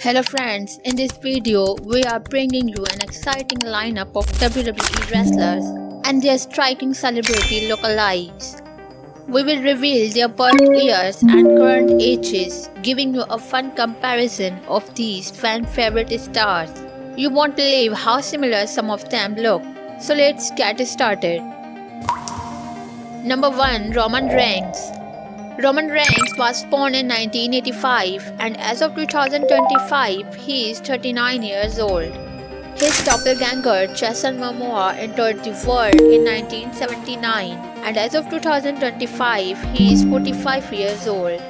Hello friends, in this video we are bringing you an exciting lineup of WWE wrestlers and their striking celebrity lookalikes. We will reveal their birth years and current ages, giving you a fun comparison of these fan favorite stars. You won't believe how similar some of them look, so let's get started. Number 1. Roman Reigns. Roman Reigns was born in 1985 and as of 2025 he is 39 years old. His doppelganger Jason Momoa entered the world in 1979 and as of 2025 he is 45 years old.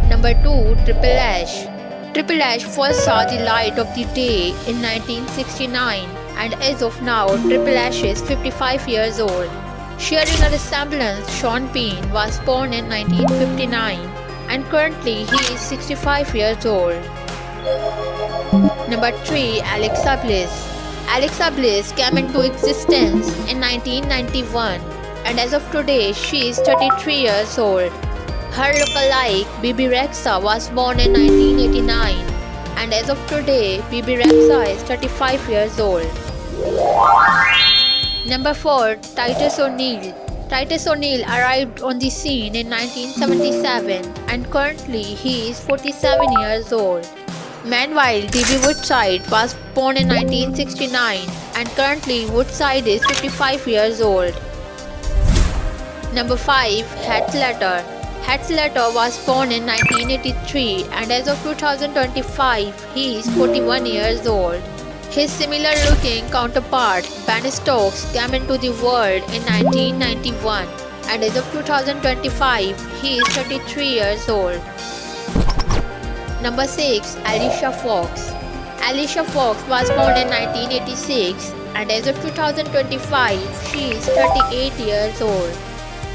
Number 2. Triple H. Triple H first saw the light of the day in 1969 and as of now Triple H is 55 years old. Sharing a resemblance, Sean Penn was born in 1959 and currently he is 65 years old. Number 3. Alexa Bliss. Alexa Bliss came into existence in 1991 and as of today she is 33 years old. Her lookalike Bibi Rexha was born in 1989 and as of today Bibi Rexha is 35 years old. Number 4. Titus O'Neil. Titus O'Neil arrived on the scene in 1977 and currently he is 47 years old. Meanwhile, D.B. Woodside was born in 1969 and currently Woodside is 55 years old. Number 5. Heath Slater. Heath Slater was born in 1983 and as of 2025 he is 41 years old. His similar-looking counterpart, Ben Stokes, came into the world in 1991 and as of 2025, he is 33 years old. Number 6. Alicia Fox. Alicia Fox was born in 1986 and as of 2025, she is 38 years old.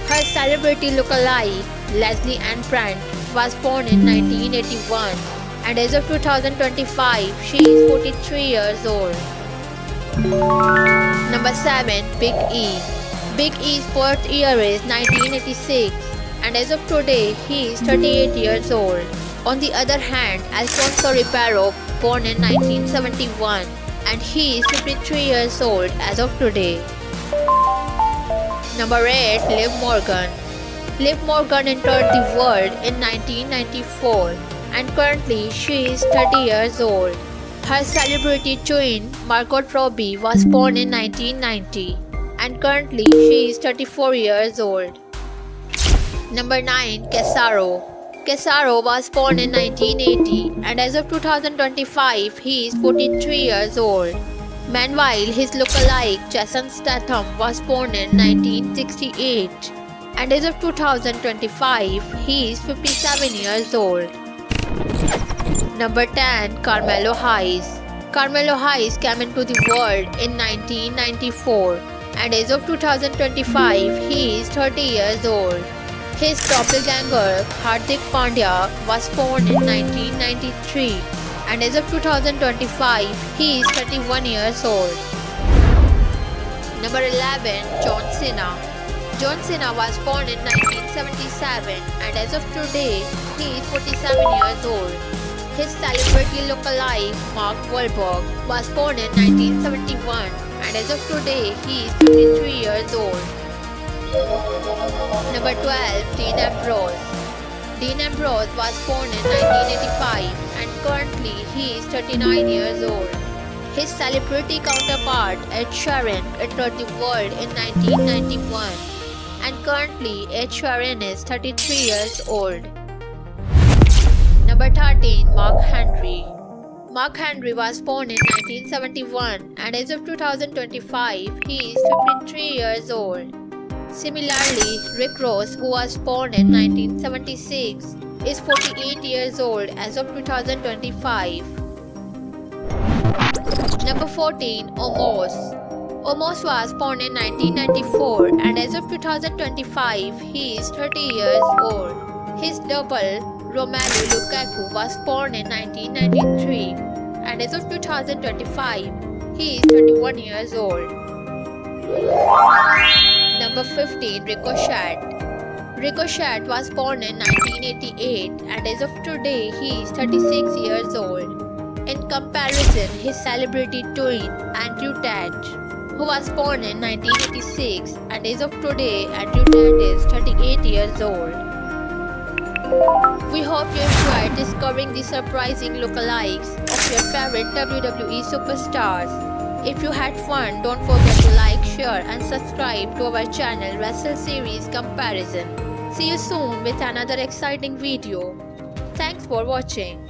Her celebrity lookalike, Leslie Ann Brandt, was born in 1981. And as of 2025, she is 43 years old. Number 7. Big E. Big E's birth year is 1986 and as of today, he is 38 years old. On the other hand, Alfonso Ribeiro, born in 1971 and he is 53 years old as of today. Number 8. Liv Morgan. Liv Morgan entered the world in 1994. And currently she is 30 years old. Her celebrity twin, Margot Robbie, was born in 1990 and currently she is 34 years old. Number 9. Cesaro. Cesaro was born in 1980 and as of 2025 he is 43 years old. Meanwhile, his lookalike Jason Statham was born in 1968 and as of 2025 he is 57 years old. Number 10. Carmelo Hayes. Carmelo Hayes came into the world in 1994 and as of 2025 he is 30 years old. His doppelganger Hardik Pandya was born in 1993 and as of 2025 he is 31 years old. Number 11. John Cena. John Cena was born in 1977 and as of today he is 47 years old. His celebrity lookalike Mark Wahlberg was born in 1971 and as of today he is 53 years old. Number 12. Dean Ambrose. Dean Ambrose was born in 1985 and currently he is 39 years old. His celebrity counterpart Ed Sheeran entered the world in 1991 and currently Ed Sheeran is 33 years old. Number 13. Mark Henry. Mark Henry was born in 1971 and as of 2025 he is 53 years old. Similarly, Rick Ross, who was born in 1976, is 48 years old as of 2025. Number 14. Omos. Omos was born in 1994 and as of 2025 he is 30 years old. His double Romelu Lukaku was born in 1993 and as of 2025 he is 31 years old. Number 15. Ricochet. Ricochet was born in 1988 and as of today he is 36 years old. In comparison, his celebrity twin Andrew Tate, who was born in 1986 and as of today Andrew Tate is 38 years old. We hope you enjoyed discovering the surprising lookalikes of your favorite WWE superstars. If you had fun, don't forget to like, share and subscribe to our channel Wrestle Series Comparison. See you soon with another exciting video. Thanks for watching.